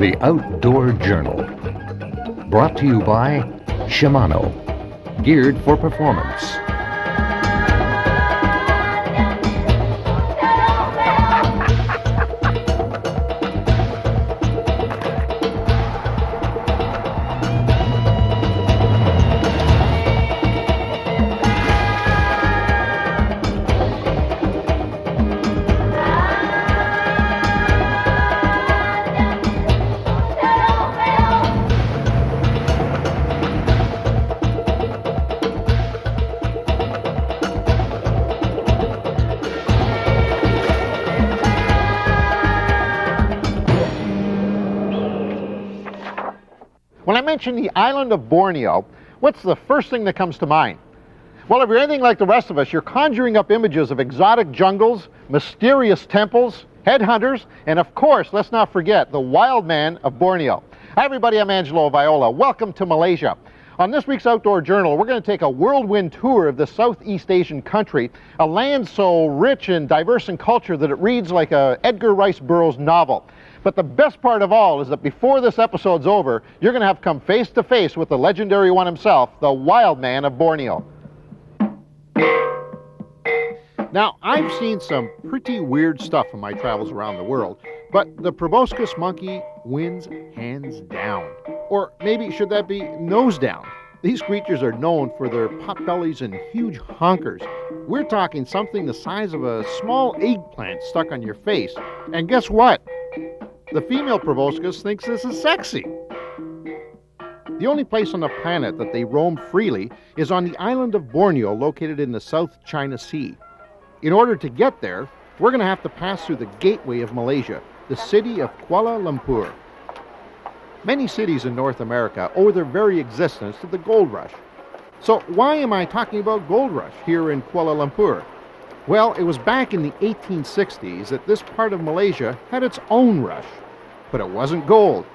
The Outdoor Journal. Brought to you by Shimano. Geared for performance. When I mention the island of Borneo, what's the first thing that comes to mind? Well, if you're anything like the rest of us, you're conjuring up images of exotic jungles, mysterious temples, headhunters, and of course, let's not forget, the Wild Man of Borneo. Hi everybody, I'm Angelo. Welcome to Malaysia. On this week's Outdoor Journal, we're going to take a whirlwind tour of the Southeast Asian country, a land so rich and diverse in culture that it reads like a Edgar Rice Burroughs novel. But the best part of all is that before this episode's over, you're going to have come face to face with the legendary one himself, the Wild Man of Borneo. Now, I've seen some pretty weird stuff in my travels around the world, but the Proboscis monkey wins hands down. Or maybe should that be nose down? These creatures are known for their pot bellies and huge honkers. We're talking something the size of a small eggplant stuck on your face. And guess what? The female proboscis thinks this is sexy. The only place on the planet that they roam freely is on the island of Borneo, located in the South China Sea. In order to get there, we're going to have to pass through the gateway of Malaysia, the city of Kuala Lumpur. Many cities in North America owe their very existence to the gold rush. So why am I talking about gold rush here in Kuala Lumpur? Well, it was back in the 1860s that this part of Malaysia had its own rush. But it wasn't gold.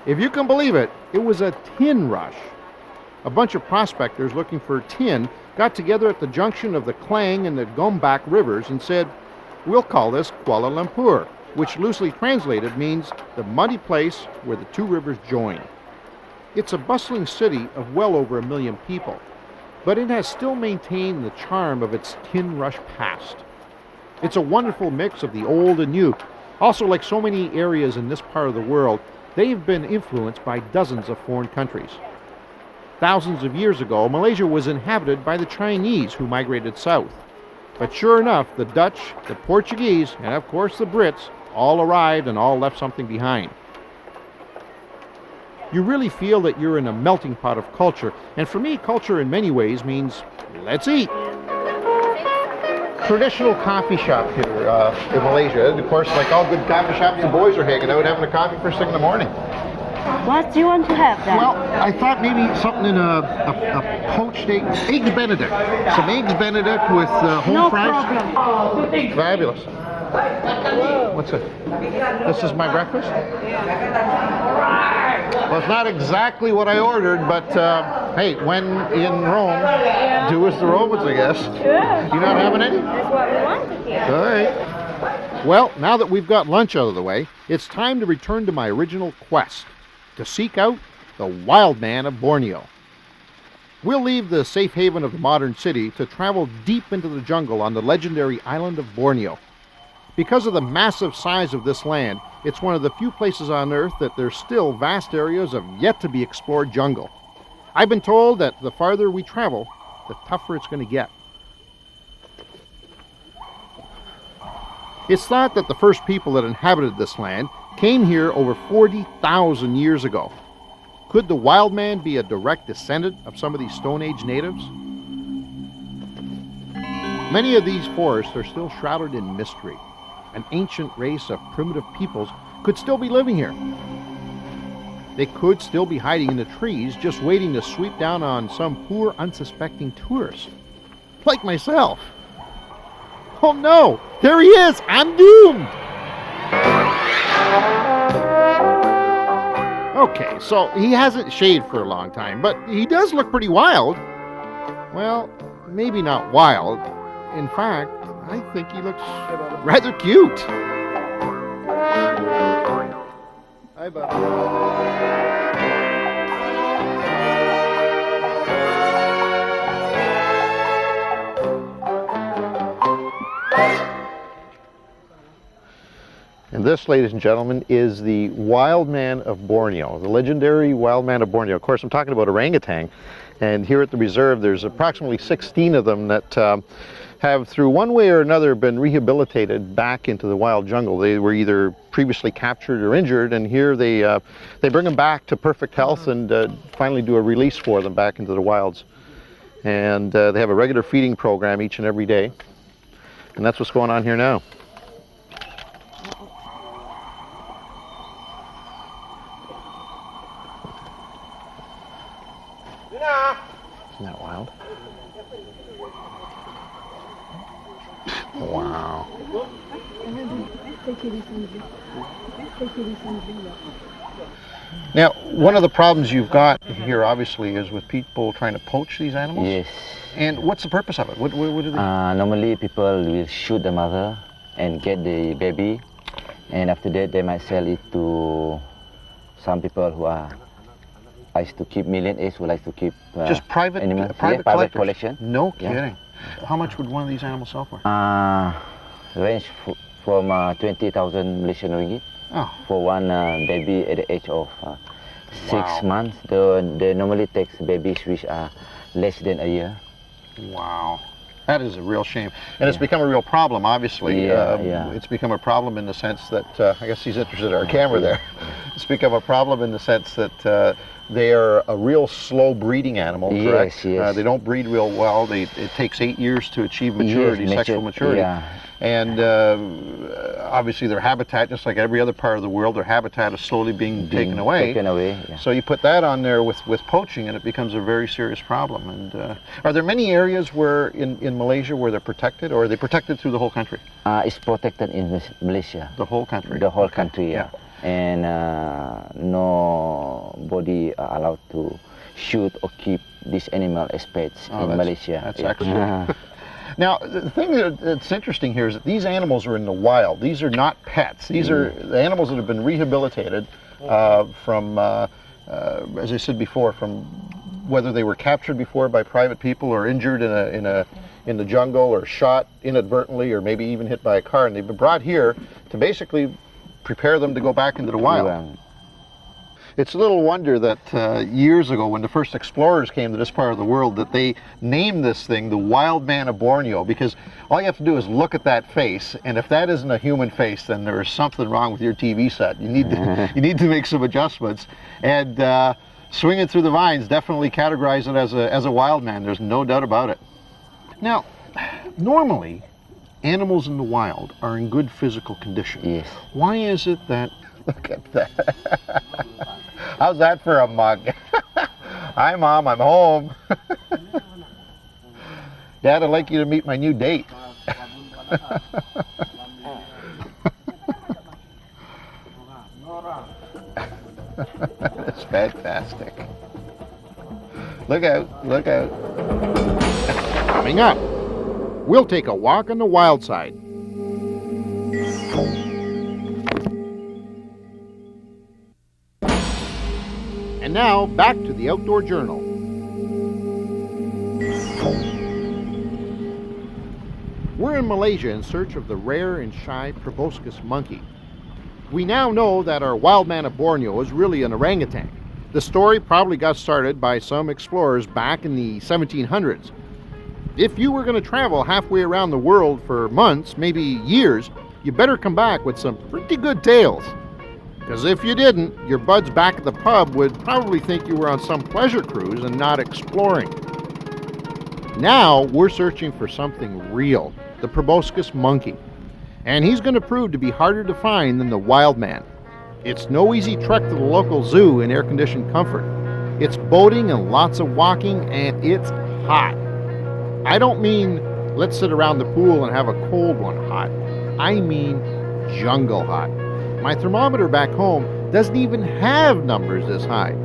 If you can believe it, it was a tin rush. A bunch of prospectors looking for tin got together at the junction of the Klang and the Gombak rivers and said, "We'll call this Kuala Lumpur," which loosely translated means the muddy place where the two rivers join. It's a bustling city of well over 1 million people, but it has still maintained the charm of its tin rush past. It's a wonderful mix of the old and new. Also, like so many areas in this part of the world, they've been influenced by dozens of foreign countries. Thousands of years ago, Malaysia was inhabited by the Chinese who migrated south. But sure enough, the Dutch, the Portuguese, and of course the Brits all arrived and all left something behind. You really feel that you're in a melting pot of culture, and for me, culture in many ways means let's eat. Traditional coffee shop here in Malaysia. And of course, like all good coffee shops, the boys are hanging out having a coffee first thing in the morning. What do you want to have then? Well, I thought maybe something in a poached eggs Benedict. Some eggs Benedict with whole no fries. problem. Fabulous. What's it? This is my breakfast? Well, it's not exactly what I ordered, but hey, when in Rome, do as the Romans, I guess. Sure. You not having any? That's what we wanted here. All right. Well, now that we've got lunch out of the way, it's time to return to my original quest, to seek out the Wild Man of Borneo. We'll leave the safe haven of the modern city to travel deep into the jungle on the legendary island of Borneo. Because of the massive size of this land, it's one of the few places on Earth that there's still vast areas of yet-to-be-explored jungle. I've been told that the farther we travel, the tougher it's going to get. It's thought that the first people that inhabited this land came here over 40,000 years ago. Could the wild man be a direct descendant of some of these Stone Age natives? Many of these forests are still shrouded in mystery. An ancient race of primitive peoples could still be living here. They could still be hiding in the trees, just waiting to sweep down on some poor, unsuspecting tourist. Like myself. Oh no! There he is! I'm doomed! Okay, so he hasn't shaved for a long time, but he does look pretty wild. Well, maybe not wild. In fact, I think he looks rather cute. Hi, bud. And this, ladies and gentlemen, is the Wild Man of Borneo, the legendary Wild Man of Borneo. Of course, I'm talking about orangutan. And here at the reserve, there's approximately 16 of them that have, through one way or another, been rehabilitated back into the wild jungle. They were either previously captured or injured, and here they bring them back to perfect health and finally do a release for them back into the wilds. And they have a regular feeding program each and every day. And that's what's going on here now. Isn't that wild? Wow. Now, one of the problems you've got here, obviously, is with people trying to poach these animals? Yes. And what's the purpose of it? What do they... Normally, people will shoot the mother and get the baby, and after that, they might sell it to some people who likes to keep million eggs, who likes to keep just private animals. private collection. No kidding. How much would one of these animals sell for? Range from 20,000 Malaysian ringgit for one baby at the age of 6 months. They normally take babies which are less than a year. Wow. That is a real shame. And it's become a real problem, obviously. It's become a problem in the sense that, I guess he's interested in our camera there. It's become a problem in the sense that they are a real slow breeding animal, correct? Yes. They don't breed real well. It takes 8 years to achieve maturity, sexual maturity. And obviously their habitat, just like every other part of the world, their habitat is slowly being taken away. So you put that on there with poaching and it becomes a very serious problem. And are there many areas where in Malaysia where they're protected, or are they protected through the whole country? It's protected in Malaysia. The whole country? The whole country, yeah. And nobody are allowed to shoot or keep this animal as pets in Malaysia. That's excellent. Now, the thing that's interesting here is that these animals are in the wild. These are not pets. These are the animals that have been rehabilitated from, as I said before, from whether they were captured before by private people or injured in the jungle or shot inadvertently or maybe even hit by a car. And they've been brought here to basically prepare them to go back into the wild. It's a little wonder that years ago, when the first explorers came to this part of the world, that they named this thing the Wild Man of Borneo, because all you have to do is look at that face, and if that isn't a human face, then there is something wrong with your TV set. You need to make some adjustments, and swinging through the vines definitely categorize it as a wild man. There's no doubt about it. Now, normally, animals in the wild are in good physical condition. Yes. Why is it that... Look at that. How's that for a mug? Hi, Mom, I'm home. Dad, I'd like you to meet my new date. That's fantastic. Look out, look out. Coming up, we'll take a walk on the wild side. And now, back to the Outdoor Journal. We're in Malaysia in search of the rare and shy Proboscis monkey. We now know that our Wild Man of Borneo is really an orangutan. The story probably got started by some explorers back in the 1700s. If you were going to travel halfway around the world for months, maybe years, you better come back with some pretty good tales. Because if you didn't, your buds back at the pub would probably think you were on some pleasure cruise and not exploring. Now we're searching for something real, the Proboscis monkey. And he's going to prove to be harder to find than the wild man. It's no easy trek to the local zoo in air-conditioned comfort. It's boating and lots of walking, and it's hot. I don't mean let's sit around the pool and have a cold one hot. I mean jungle hot. My thermometer back home doesn't even have numbers this high.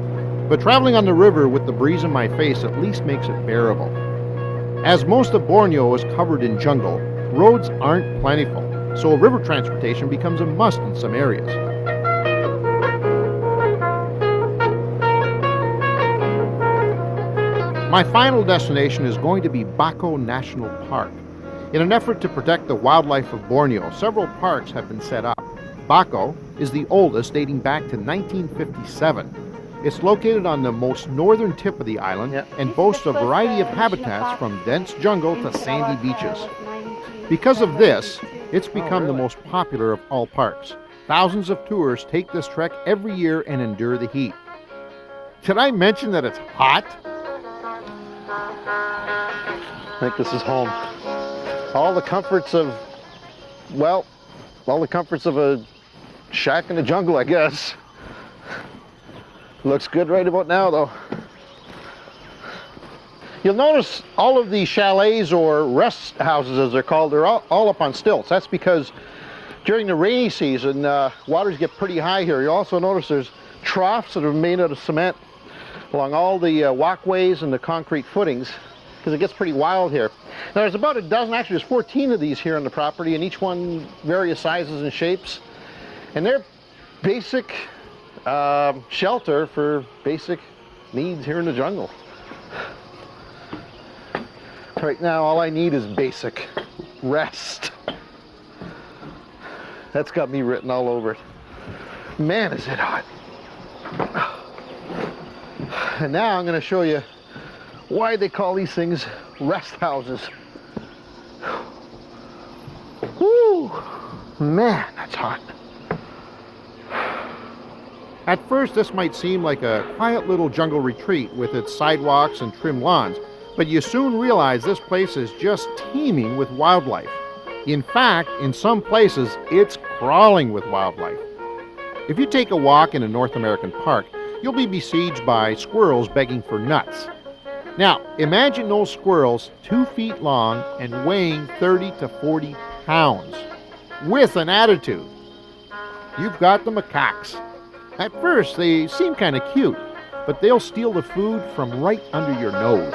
But traveling on the river with the breeze in my face at least makes it bearable. As most of Borneo is covered in jungle, roads aren't plentiful, so river transportation becomes a must in some areas. My final destination is going to be Bako National Park. In an effort to protect the wildlife of Borneo, several parks have been set up. Bako is the oldest, dating back to 1957. It's located on the most northern tip of the island and boasts a variety of habitats from dense jungle to sandy beaches. Because of this, it's become the most popular of all parks. Thousands of tourists take this trek every year and endure the heat. Did I mention that it's hot? I think this is home. All the comforts of, well, all the comforts of a shack in the jungle, I guess. Looks good right about now, though. You'll notice all of the chalets, or rest houses as they're called, they're all up on stilts. That's because during the rainy season, waters get pretty high here. You'll also notice there's troughs that are made out of cement along all the walkways and the concrete footings, because it gets pretty wild here. Now there's about a dozen, actually there's 14 of these here on the property, and each one various sizes and shapes. And they're basic shelter for basic needs here in the jungle. Right now, all I need is basic rest. That's got me written all over it. Man, is it hot. And now I'm going to show you why they call these things rest houses. Woo! Man, that's hot. At first, this might seem like a quiet little jungle retreat with its sidewalks and trim lawns, but you soon realize this place is just teeming with wildlife. In fact, in some places, it's crawling with wildlife. If you take a walk in a North American park, you'll be besieged by squirrels begging for nuts. Now, imagine those squirrels 2 feet long and weighing 30 to 40 pounds, with an attitude. You've got the macaques. At first, they seem kind of cute, but they'll steal the food from right under your nose.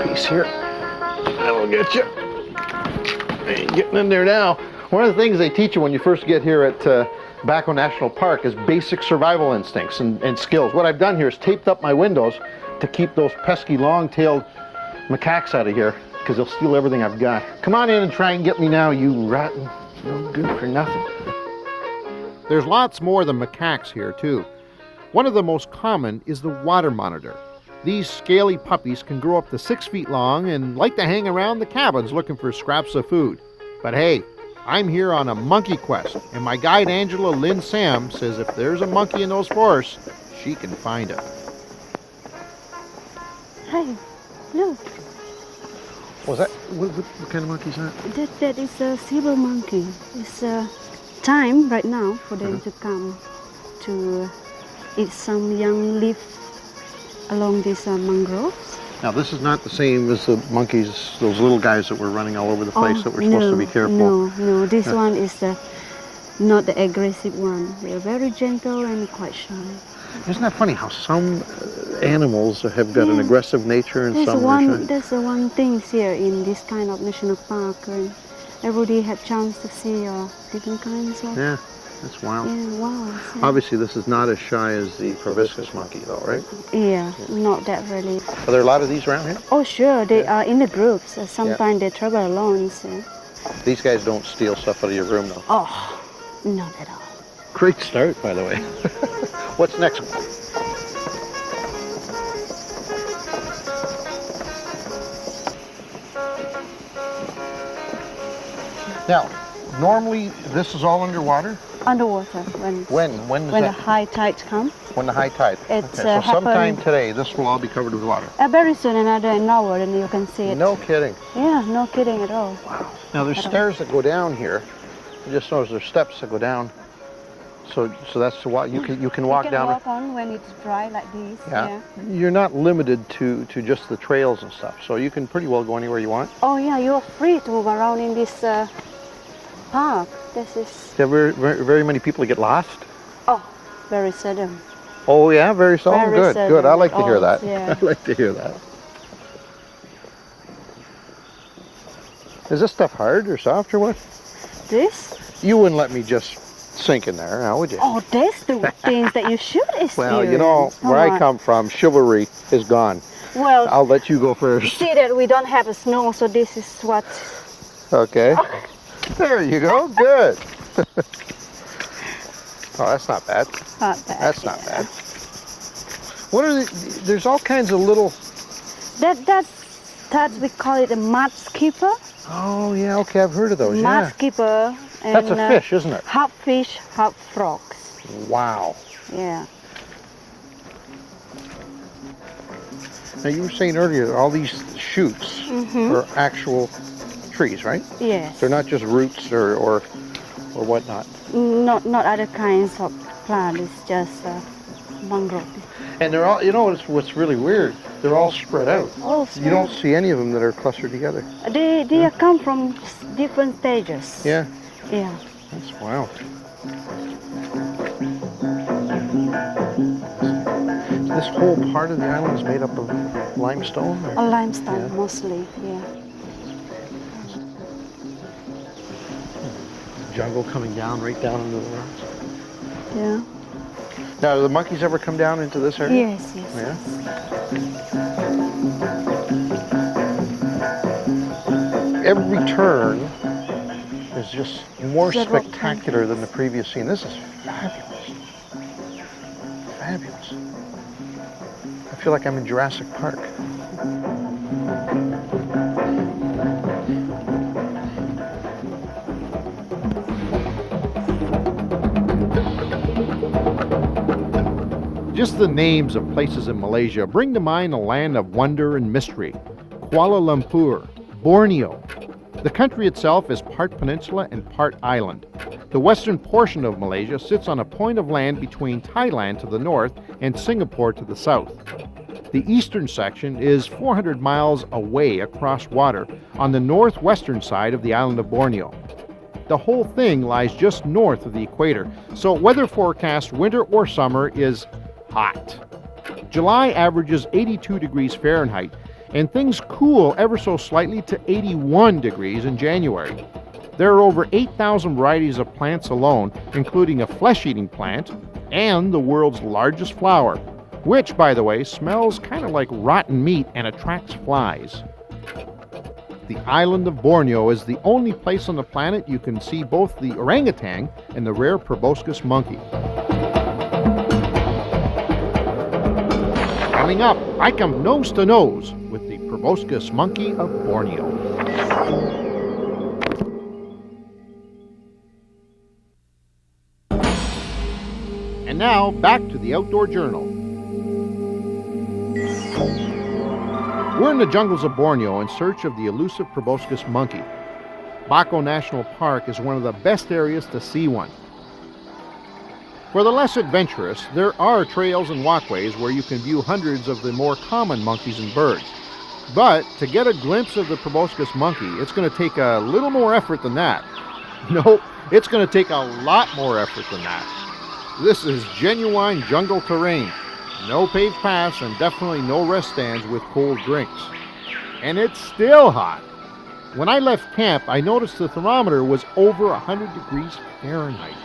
Piece here. That'll get you. Ain't getting in there now. One of the things they teach you when you first get here at Bako National Park is basic survival instincts and skills. What I've done here is taped up my windows to keep those pesky long-tailed macaques out of here, because they'll steal everything I've got. Come on in and try and get me now, you rotten, no good for nothing. There's lots more than macaques here, too. One of the most common is the water monitor. These scaly puppies can grow up to 6 feet long and like to hang around the cabins looking for scraps of food. But hey, I'm here on a monkey quest, and my guide Angelo Lynn Sam says if there's a monkey in those forests, she can find it. Hey, look. Was that, what kind of monkey is that? That is a silver monkey. It's time right now for them to come to eat some young leaf along these mangroves. Now this is not the same as the monkeys, those little guys that were running all over the place that we're supposed to be careful. No, this one is not the aggressive one. They are very gentle and quite shy. Isn't that funny how some animals have got an aggressive nature and some are shy? That's the one thing here in this kind of national park. And everybody have chance to see different kinds of... Yeah, that's wild. Yeah, wow. Obviously this is not as shy as the proboscis monkey though, right? Yeah, not that really. Are there a lot of these around here? Oh sure, they are in the groups. Sometimes they travel alone. So. These guys don't steal stuff out of your room though? Oh, not at all. Great start, by the way. What's next? Now, normally this is all underwater? Underwater. When the high tide comes. When the high tide. It's so sometime today, this will all be covered with water. Very soon, another hour, and you can see it. No kidding. Yeah, no kidding at all. Wow. Now there's stairs that go down here. You just notice there's steps that go down. So that's why you can walk down. You can walk on when it's dry like this. Yeah. You're not limited to just the trails and stuff. So you can pretty well go anywhere you want. Oh yeah, you're free to move around in this park. This is. Yeah, very many people get lost. Oh, very seldom. Oh yeah, very seldom. Good, seldom. good. I like to hear that. Yeah. I like to hear that. Is this stuff hard or soft or what? This? You wouldn't let me just sink in there, now would you? Oh, that's the things that you should experience. Well, you know, where I come from, chivalry is gone. Well, I'll let you go first. see that we don't have a snow, so this is what. Okay. There you go. Good. Oh, that's not bad. Not bad. That's not bad. What are there's all kinds of little... That we call it a mud skipper. Oh, yeah, okay, I've heard of those, Mud skipper. And, that's a fish, isn't it? Half fish, half frogs. Wow. Yeah. Now, you were saying earlier, all these shoots are actual trees, right? Yes. They're not just roots or whatnot. Not other kinds of plant. It's just mangrove. And they're all, you know what's really weird? They're all spread out. Oh, You don't see any of them that are clustered together. They come from different stages. Yeah. Yeah. That's wild. This whole part of the island is made up of limestone? Or? Limestone, mostly, yeah. Jungle coming down, right down into the rocks. Yeah. Now, do the monkeys ever come down into this area? Yes, yes. Yeah? Every turn is just more spectacular than the previous scene. This is fabulous. Fabulous. I feel like I'm in Jurassic Park. Just the names of places in Malaysia bring to mind a land of wonder and mystery. Kuala Lumpur, Borneo. The country itself is part peninsula and part island. The western portion of Malaysia sits on a point of land between Thailand to the north and Singapore to the south. The eastern section is 400 miles away across water on the northwestern side of the island of Borneo. The whole thing lies just north of the equator, so weather forecast winter or summer is hot. July averages 82 degrees Fahrenheit, and things cool ever so slightly to 81 degrees in January. There are over 8,000 varieties of plants alone, including a flesh-eating plant and the world's largest flower, which, by the way, smells kind of like rotten meat and attracts flies. The island of Borneo is the only place on the planet you can see both the orangutan and the rare proboscis monkey. Coming up, I come nose to nose with the Proboscis Monkey of Borneo. And now, back to the Outdoor Journal. We're in the jungles of Borneo in search of the elusive Proboscis monkey. Bako National Park is one of the best areas to see one. For the less adventurous, there are trails and walkways where you can view hundreds of the more common monkeys and birds. But to get a glimpse of the Proboscis monkey, it's going to take a little more effort than that. Nope, it's going to take a lot more effort than that. This is genuine jungle terrain. No paved paths and definitely no rest stands with cold drinks. And it's still hot. When I left camp, I noticed the thermometer was over 100 degrees Fahrenheit.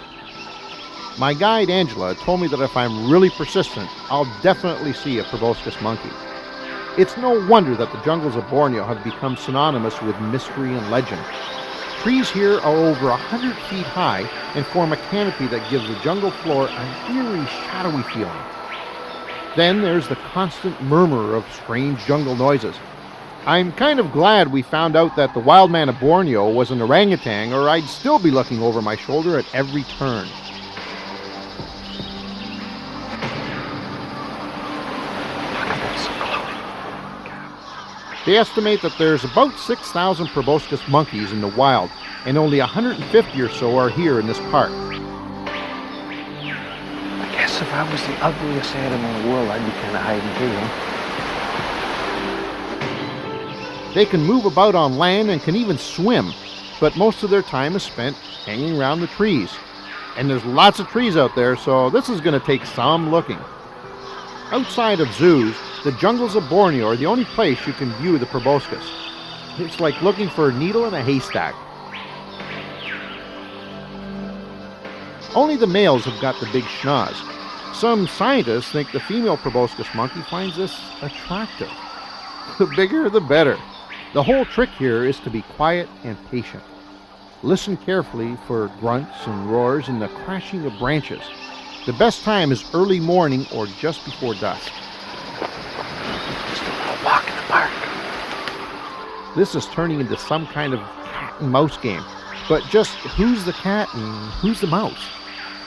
My guide, Angelo, told me that if I'm really persistent, I'll definitely see a proboscis monkey. It's no wonder that the jungles of Borneo have become synonymous with mystery and legend. Trees here are over 100 feet high and form a canopy that gives the jungle floor an eerie, shadowy feeling. Then there's the constant murmur of strange jungle noises. I'm kind of glad we found out that the Wild Man of Borneo was an orangutan, or I'd still be looking over my shoulder at every turn. They estimate that there's about 6,000 proboscis monkeys in the wild, and only 150 or so are here in this park. I guess if I was the ugliest animal in the world, I'd be kind of hiding too. They can move about on land and can even swim, but most of their time is spent hanging around the trees. And there's lots of trees out there, so this is going to take some looking. Outside of zoos, the jungles of Borneo are the only place you can view the proboscis. It's like looking for a needle in a haystack. Only the males have got the big schnoz. Some scientists think the female proboscis monkey finds this attractive. The bigger, the better. The whole trick here is to be quiet and patient. Listen carefully for grunts and roars and the crashing of branches. The best time is early morning or just before dusk. Just a little walk in the park. This is turning into some kind of cat and mouse game. But just who's the cat and who's the mouse?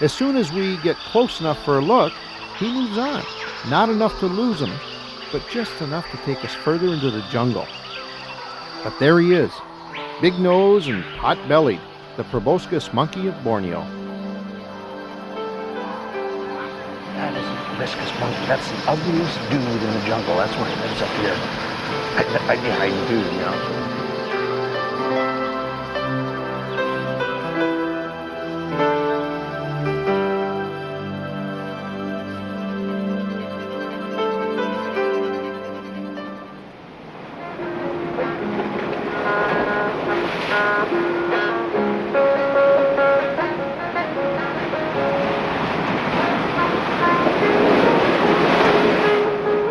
As soon as we get close enough for a look, he moves on. Not enough to lose him, but just enough to take us further into the jungle. But there he is, big nose and pot-bellied, the Proboscis Monkey of Borneo. That is a proboscis monkey. That's the ugliest dude in the jungle. That's why he lives up here. I do, you know.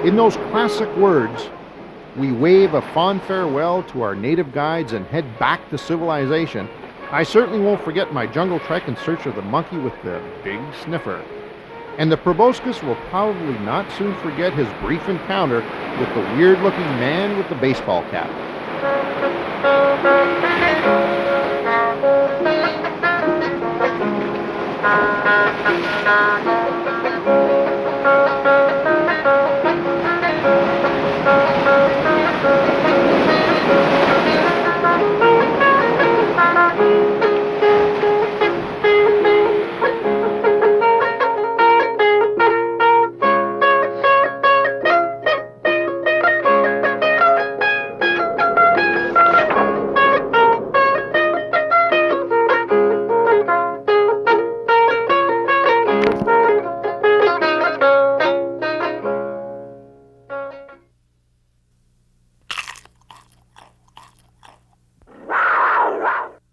In those classic words, we wave a fond farewell to our native guides and head back to civilization. I certainly won't forget my jungle trek in search of the monkey with the big sniffer. And the proboscis will probably not soon forget his brief encounter with the weird-looking man with the baseball cap.